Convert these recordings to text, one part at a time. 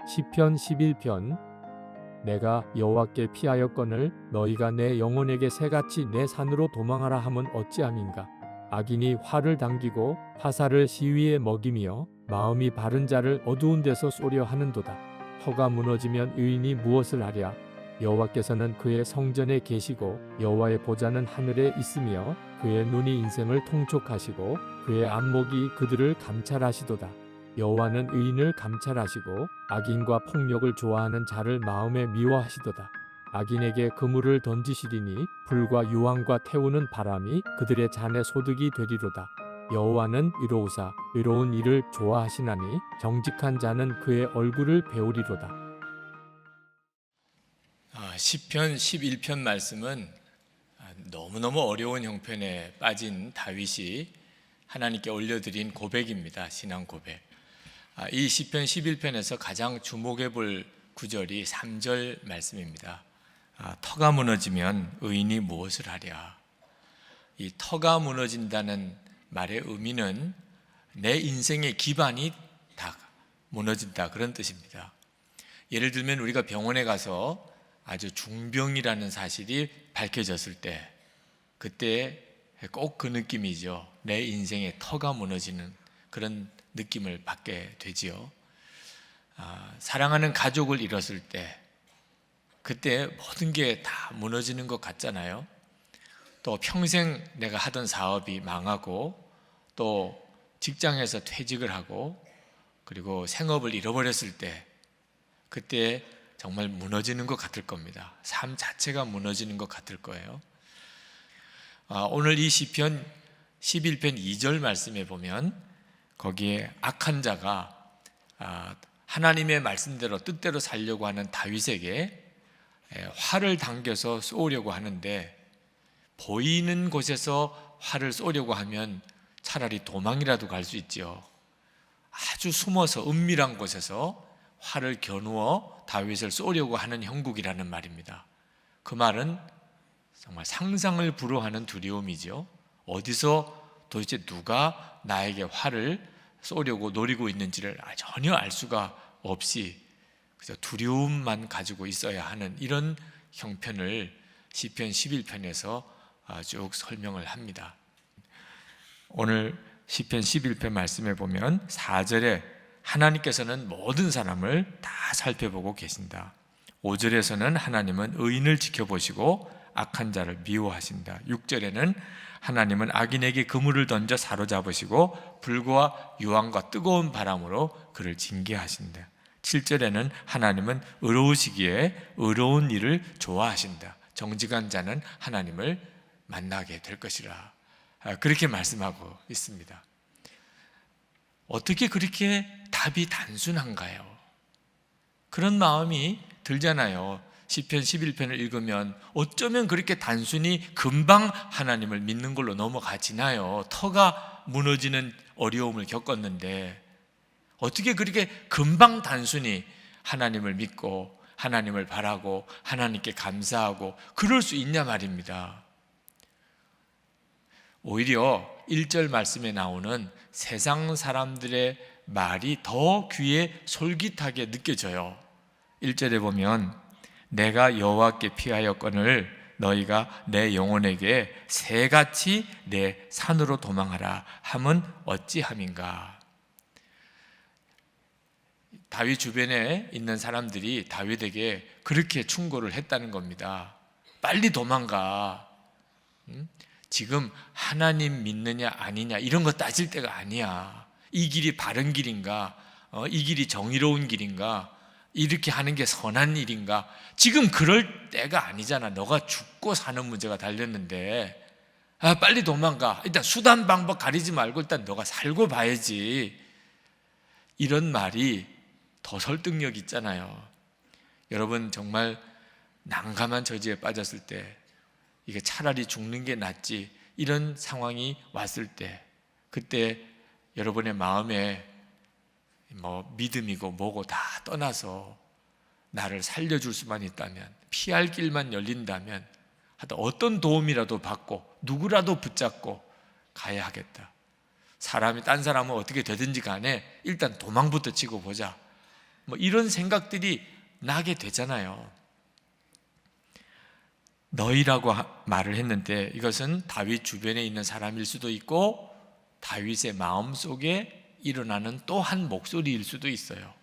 시편 11편. 내가 여호와께 피하였거늘 너희가 내 영혼에게 새같이 내 산으로 도망하라 함은 어찌함인가. 악인이 활을 당기고 화살을 시위에 먹이며 마음이 바른 자를 어두운 데서 쏘려 하는도다. 터가 무너지면 의인이 무엇을 하랴. 여호와께서는 그의 성전에 계시고 여호와의 보좌는 하늘에 있으며 그의 눈이 인생을 통촉하시고 그의 안목이 그들을 감찰하시도다. 여호와는 의인을 감찰하시고 악인과 폭력을 좋아하는 자를 마음에 미워하시도다. 악인에게 그물을 던지시리니 불과 유황과 태우는 바람이 그들의 잔의 소득이 되리로다. 여호와는 이로우사 의로운 일을 좋아하시나니 정직한 자는 그의 얼굴을 배우리로다. 시편 11편 말씀은 너무너무 어려운 형편에 빠진 다윗이 하나님께 올려드린 고백입니다. 신앙 고백. 이 시편 11편에서 가장 주목해 볼 구절이 3절 말씀입니다. 터가 무너지면 의인이 무엇을 하랴. 이 터가 무너진다는 말의 의미는 내 인생의 기반이 다 무너진다, 그런 뜻입니다. 예를 들면 우리가 병원에 가서 아주 중병이라는 사실이 밝혀졌을 때, 그때 꼭 그 느낌이죠. 내 인생의 터가 무너지는 그런 느낌을 받게 되지요. 사랑하는 가족을 잃었을 때, 그때 모든 게 다 무너지는 것 같잖아요. 또 평생 내가 하던 사업이 망하고, 또 직장에서 퇴직을 하고, 그리고 생업을 잃어버렸을 때, 그때 정말 무너지는 것 같을 겁니다. 삶 자체가 무너지는 것 같을 거예요. 오늘 이 시편 11편 2절 말씀에 보면 거기에 악한 자가 하나님의 말씀대로 뜻대로 살려고 하는 다윗에게 활을 당겨서 쏘려고 하는데, 보이는 곳에서 활을 쏘려고 하면 차라리 도망이라도 갈 수 있지요. 아주 숨어서 은밀한 곳에서 활을 겨누어 다윗을 쏘려고 하는 형국이라는 말입니다. 그 말은 정말 상상을 불허하는 두려움이죠. 어디서 도대체 누가 나에게 활을 쏘려고 노리고 있는지를 전혀 알 수가 없이 그저 두려움만 가지고 있어야 하는 이런 형편을 시편 11편에서 쭉 설명을 합니다. 오늘 시편 11편 말씀에 보면 4절에 하나님께서는 모든 사람을 다 살펴보고 계신다. 5절에서는 하나님은 의인을 지켜보시고 악한 자를 미워하신다. 6절에는 하나님은 악인에게 그물을 던져 사로잡으시고 불과 유황과 뜨거운 바람으로 그를 징계하신다. 7절에는 하나님은 의로우시기에 의로운 일을 좋아하신다. 정직한 자는 하나님을 만나게 될 것이라. 그렇게 말씀하고 있습니다. 어떻게 그렇게 답이 단순한가요? 그런 마음이 들잖아요. 시편 11편을 읽으면 어쩌면 그렇게 단순히 금방 하나님을 믿는 걸로 넘어가지나요? 터가 무너지는 어려움을 겪었는데 어떻게 그렇게 금방 단순히 하나님을 믿고 하나님을 바라고 하나님께 감사하고 그럴 수 있냐 말입니다. 오히려 1절 말씀에 나오는 세상 사람들의 말이 더 귀에 솔깃하게 느껴져요. 1절에 보면 내가 여호와께 피하였거늘 너희가 내 영혼에게 새같이 내 산으로 도망하라 함은 어찌함인가. 다윗 주변에 있는 사람들이 다윗에게 그렇게 충고를 했다는 겁니다. 빨리 도망가. 지금 하나님 믿느냐 아니냐 이런 거 따질 때가 아니야. 이 길이 바른 길인가? 이 길이 정의로운 길인가? 이렇게 하는 게 선한 일인가? 지금 그럴 때가 아니잖아. 너가 죽고 사는 문제가 달렸는데 빨리 도망가. 일단 수단 방법 가리지 말고 일단 너가 살고 봐야지. 이런 말이 더 설득력 있잖아요. 여러분 정말 난감한 저지에 빠졌을 때 이게 차라리 죽는 게 낫지 이런 상황이 왔을 때, 그때 여러분의 마음에 믿음이고 뭐고 다 떠나서 나를 살려줄 수만 있다면, 피할 길만 열린다면 하여튼 어떤 도움이라도 받고 누구라도 붙잡고 가야 하겠다. 사람이 딴 사람은 어떻게 되든지 간에 일단 도망부터 치고 보자, 뭐 이런 생각들이 나게 되잖아요. 너희라고 말을 했는데 이것은 다윗 주변에 있는 사람일 수도 있고 다윗의 마음속에 일어나는 또 한 목소리일 수도 있어요.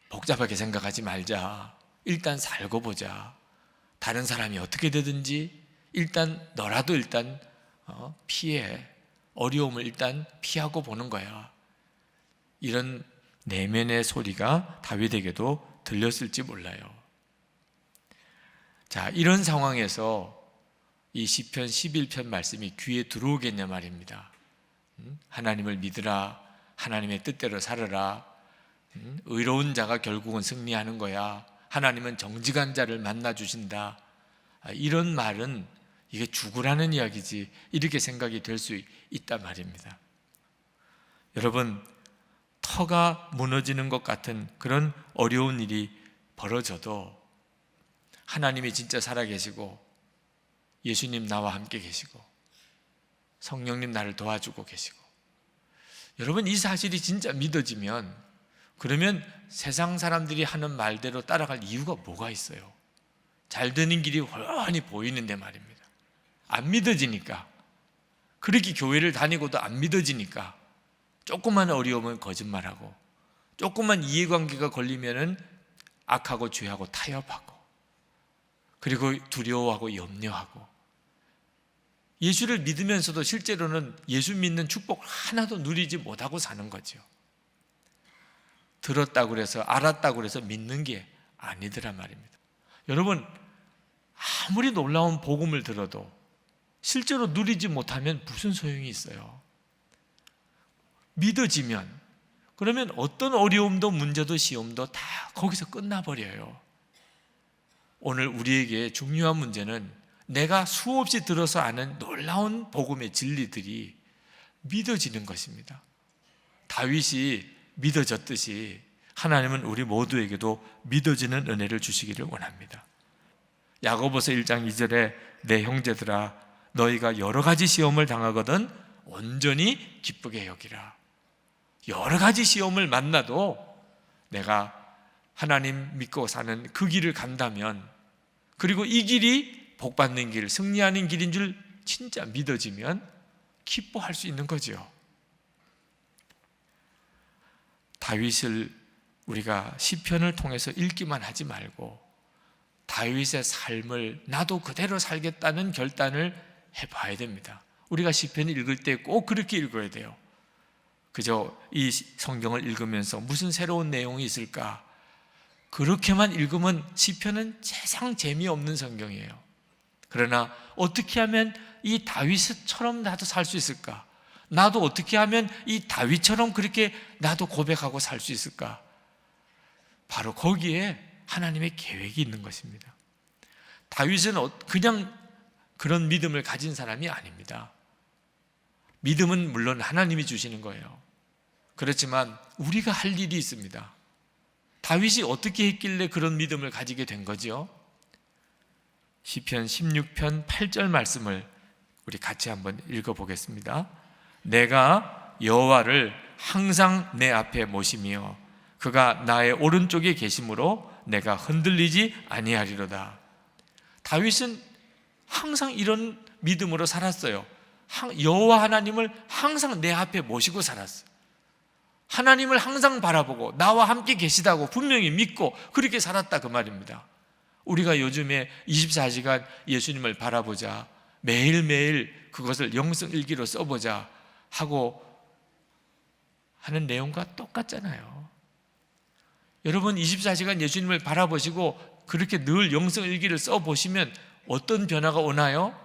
복잡하게 생각하지 말자. 일단 살고 보자. 다른 사람이 어떻게 되든지 일단 너라도 일단 피해. 어려움을 일단 피하고 보는 거야. 이런 내면의 소리가 다윗에게도 들렸을지 몰라요. 자, 이런 상황에서 이 시편 11편 말씀이 귀에 들어오겠냐 말입니다. 하나님을 믿으라. 하나님의 뜻대로 살아라. 의로운 자가 결국은 승리하는 거야. 하나님은 정직한 자를 만나 주신다. 이런 말은 이게 죽으라는 이야기지, 이렇게 생각이 될 수 있단 말입니다. 여러분, 터가 무너지는 것 같은 그런 어려운 일이 벌어져도 하나님이 진짜 살아계시고 예수님 나와 함께 계시고 성령님 나를 도와주고 계시고, 여러분 이 사실이 진짜 믿어지면, 그러면 세상 사람들이 하는 말대로 따라갈 이유가 뭐가 있어요? 잘 되는 길이 훤히 보이는데 말입니다. 안 믿어지니까, 그렇게 교회를 다니고도 안 믿어지니까 조금만 어려우면 거짓말하고, 조금만 이해관계가 걸리면은 악하고 죄하고 타협하고, 그리고 두려워하고 염려하고, 예수를 믿으면서도 실제로는 예수 믿는 축복 하나도 누리지 못하고 사는 거죠. 들었다고 그래서, 알았다고 그래서 믿는 게 아니더란 말입니다. 여러분, 아무리 놀라운 복음을 들어도 실제로 누리지 못하면 무슨 소용이 있어요? 믿어지면, 그러면 어떤 어려움도 문제도 시험도 다 거기서 끝나버려요. 오늘 우리에게 중요한 문제는 내가 수없이 들어서 아는 놀라운 복음의 진리들이 믿어지는 것입니다. 다윗이 믿어졌듯이 하나님은 우리 모두에게도 믿어지는 은혜를 주시기를 원합니다. 야고보서 1장 2절에 내 형제들아 너희가 여러 가지 시험을 당하거든 온전히 기쁘게 여기라. 여러 가지 시험을 만나도 내가 하나님 믿고 사는 그 길을 간다면, 그리고 이 길이 복받는 길, 승리하는 길인 줄 진짜 믿어지면 기뻐할 수 있는 거죠. 다윗을 우리가 시편을 통해서 읽기만 하지 말고 다윗의 삶을 나도 그대로 살겠다는 결단을 해봐야 됩니다. 우리가 시편 읽을 때 꼭 그렇게 읽어야 돼요. 그저 이 성경을 읽으면서 무슨 새로운 내용이 있을까, 그렇게만 읽으면 시편은 세상 재미없는 성경이에요. 그러나 어떻게 하면 이 다윗처럼 나도 살 수 있을까? 나도 어떻게 하면 이 다윗처럼 그렇게 나도 고백하고 살 수 있을까? 바로 거기에 하나님의 계획이 있는 것입니다. 다윗은 그냥 그런 믿음을 가진 사람이 아닙니다. 믿음은 물론 하나님이 주시는 거예요. 그렇지만 우리가 할 일이 있습니다. 다윗이 어떻게 했길래 그런 믿음을 가지게 된 거죠? 시편 16편 8절 말씀을 우리 같이 한번 읽어보겠습니다. 내가 여호와를 항상 내 앞에 모시며 그가 나의 오른쪽에 계심으로 내가 흔들리지 아니하리로다. 다윗은 항상 이런 믿음으로 살았어요. 여호와 하나님을 항상 내 앞에 모시고 살았어요. 하나님을 항상 바라보고 나와 함께 계시다고 분명히 믿고 그렇게 살았다, 그 말입니다. 우리가 요즘에 24시간 예수님을 바라보자, 매일매일 그것을 영성일기로 써보자 하고 하는 내용과 똑같잖아요. 여러분 24시간 예수님을 바라보시고 그렇게 늘 영성일기를 써보시면 어떤 변화가 오나요?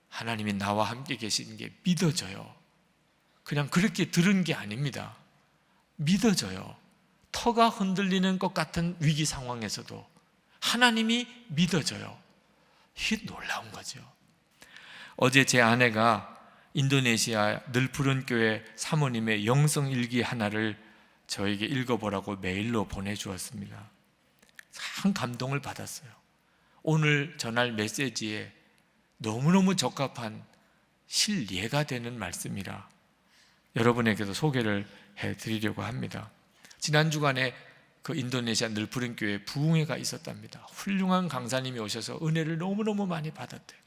하나님이 나와 함께 계시는 게 믿어져요. 그냥 그렇게 들은 게 아닙니다. 믿어져요. 터가 흔들리는 것 같은 위기 상황에서도 하나님이 믿어져요. 이게 놀라운 거죠. 어제 제 아내가 인도네시아 늘푸른 교회 사모님의 영성일기 하나를 저에게 읽어보라고 메일로 보내주었습니다. 참 감동을 받았어요. 오늘 전할 메시지에 너무너무 적합한 실예가 되는 말씀이라 여러분에게도 소개를 해드리려고 합니다. 지난 주간에 그 인도네시아 늘푸른 교회에 부흥회가 있었답니다. 훌륭한 강사님이 오셔서 은혜를 너무너무 많이 받았대요.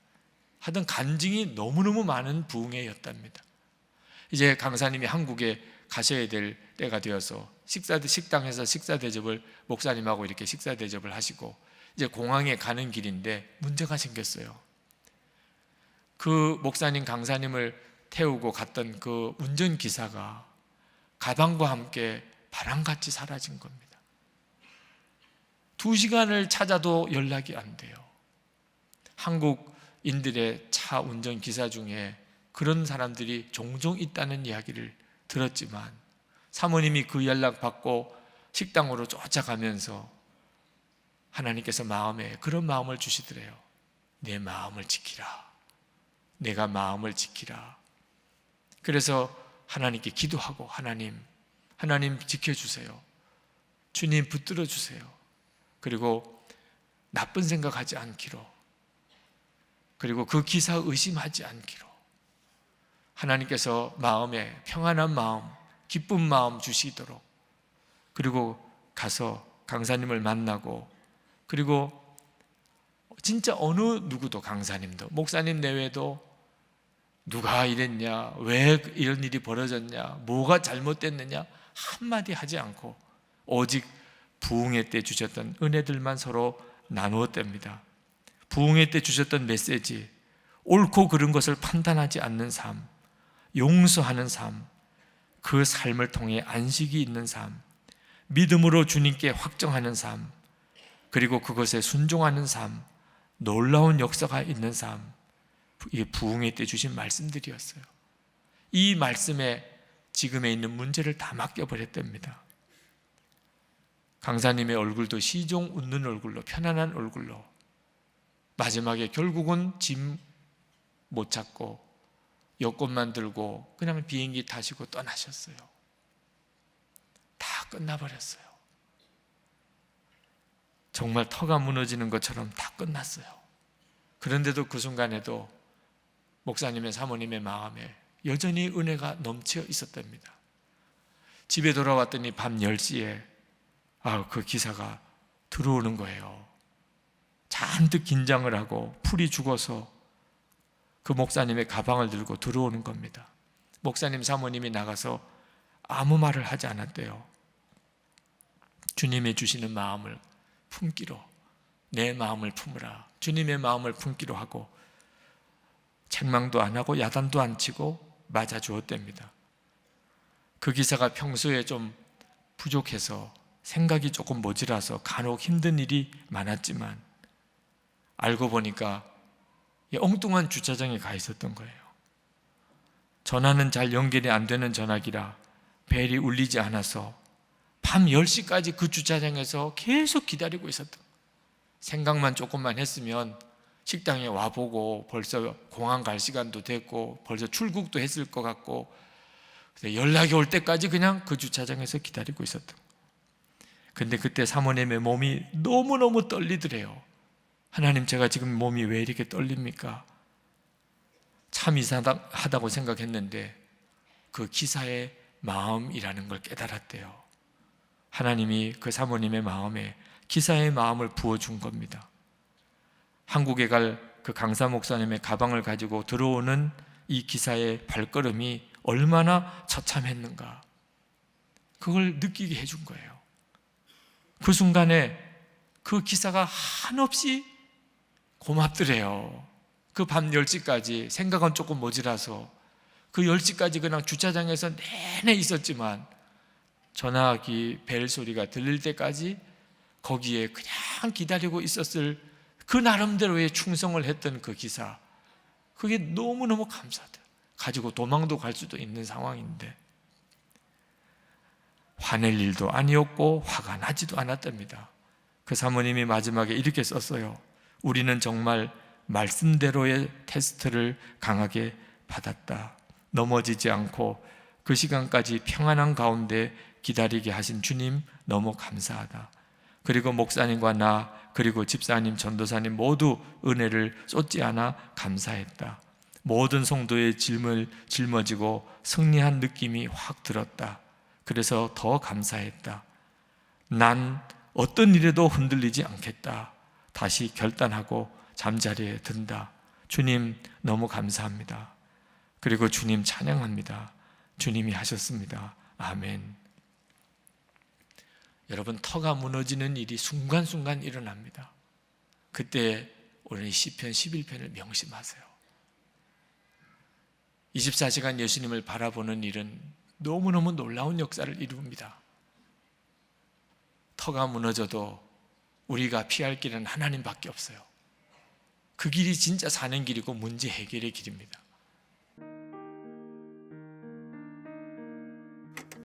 하여튼 간증이 너무너무 많은 부흥회였답니다. 이제 강사님이 한국에 가셔야 될 때가 되어서 식당에서 식사 대접을 목사님하고 이렇게 식사 대접을 하시고 이제 공항에 가는 길인데 문제가 생겼어요. 그 목사님 강사님을 태우고 갔던 그 운전기사가 가방과 함께 바람같이 사라진 겁니다. 2시간을 찾아도 연락이 안 돼요. 한국인들의 차 운전기사 중에 그런 사람들이 종종 있다는 이야기를 들었지만 사모님이 그 연락 받고 식당으로 쫓아가면서 하나님께서 마음에 그런 마음을 주시더래요. 내 마음을 지키라. 내가 마음을 지키라. 그래서 하나님께 기도하고 하나님 지켜주세요. 주님 붙들어 주세요. 그리고 나쁜 생각하지 않기로, 그리고 그 기사 의심하지 않기로 하나님께서 마음에 평안한 마음, 기쁜 마음 주시도록, 그리고 가서 강사님을 만나고, 그리고 진짜 어느 누구도, 강사님도 목사님 내외도 누가 이랬냐, 왜 이런 일이 벌어졌냐, 뭐가 잘못됐느냐 한마디 하지 않고 오직 부흥회 때 주셨던 은혜들만 서로 나누었답니다. 부흥회 때 주셨던 메시지, 옳고 그른 것을 판단하지 않는 삶, 용서하는 삶, 그 삶을 통해 안식이 있는 삶, 믿음으로 주님께 확정하는 삶, 그리고 그것에 순종하는 삶, 놀라운 역사가 있는 삶, 이게 부흥회 때 주신 말씀들이었어요. 이 말씀에 지금에 있는 문제를 다 맡겨버렸답니다. 강사님의 얼굴도 시종 웃는 얼굴로, 편안한 얼굴로, 마지막에 결국은 짐 못 찾고 여권만 들고 그냥 비행기 타시고 떠나셨어요. 다 끝나버렸어요. 정말 터가 무너지는 것처럼 다 끝났어요. 그런데도 그 순간에도 목사님의 사모님의 마음에 여전히 은혜가 넘쳐 있었답니다. 집에 돌아왔더니 밤 10시에 그 기사가 들어오는 거예요. 잔뜩 긴장을 하고 풀이 죽어서 그 목사님의 가방을 들고 들어오는 겁니다. 목사님 사모님이 나가서 아무 말을 하지 않았대요. 주님이 주시는 마음을 품기로, 내 마음을 품으라, 주님의 마음을 품기로 하고 책망도 안 하고 야단도 안 치고 맞아 주었답니다. 그 기사가 평소에 좀 부족해서 생각이 조금 모자라서 간혹 힘든 일이 많았지만 알고 보니까 엉뚱한 주차장에 가 있었던 거예요. 전화는 잘 연결이 안 되는 전화기라 벨이 울리지 않아서 밤 10시까지 그 주차장에서 계속 기다리고 있었던 거예요. 생각만 조금만 했으면 식당에 와보고 벌써 공항 갈 시간도 됐고 벌써 출국도 했을 것 같고 연락이 올 때까지 그냥 그 주차장에서 기다리고 있었던 거예요. 근데 그때 사모님의 몸이 너무너무 떨리더래요. 하나님, 제가 지금 몸이 왜 이렇게 떨립니까? 참 이상하다고 생각했는데 그 기사의 마음이라는 걸 깨달았대요. 하나님이 그 사모님의 마음에 기사의 마음을 부어준 겁니다. 한국에 갈 그 강사 목사님의 가방을 가지고 들어오는 이 기사의 발걸음이 얼마나 처참했는가, 그걸 느끼게 해준 거예요. 그 순간에 그 기사가 한없이 고맙더래요. 그 밤 10시까지 생각은 조금 모자라서 그 10시까지 그냥 주차장에서 내내 있었지만 전화기 벨 소리가 들릴 때까지 거기에 그냥 기다리고 있었을 그 나름대로의 충성을 했던 그 기사, 그게 너무너무 감사하다. 가지고 도망도 갈 수도 있는 상황인데 화낼 일도 아니었고 화가 나지도 않았답니다. 그 사모님이 마지막에 이렇게 썼어요. 우리는 정말 말씀대로의 테스트를 강하게 받았다. 넘어지지 않고 그 시간까지 평안한 가운데 기다리게 하신 주님 너무 감사하다. 그리고 목사님과 나 그리고 집사님, 전도사님 모두 은혜를 쏟지 않아 감사했다. 모든 성도의 짐을 짊어지고 승리한 느낌이 확 들었다. 그래서 더 감사했다. 난 어떤 일에도 흔들리지 않겠다. 다시 결단하고 잠자리에 든다. 주님 너무 감사합니다. 그리고 주님 찬양합니다. 주님이 하셨습니다. 아멘. 여러분, 터가 무너지는 일이 순간순간 일어납니다. 그때 우리 시편 11편을 명심하세요. 24시간 예수님을 바라보는 일은 너무너무 놀라운 역사를 이룹니다. 터가 무너져도 우리가 피할 길은 하나님밖에 없어요. 그 길이 진짜 사는 길이고 문제 해결의 길입니다.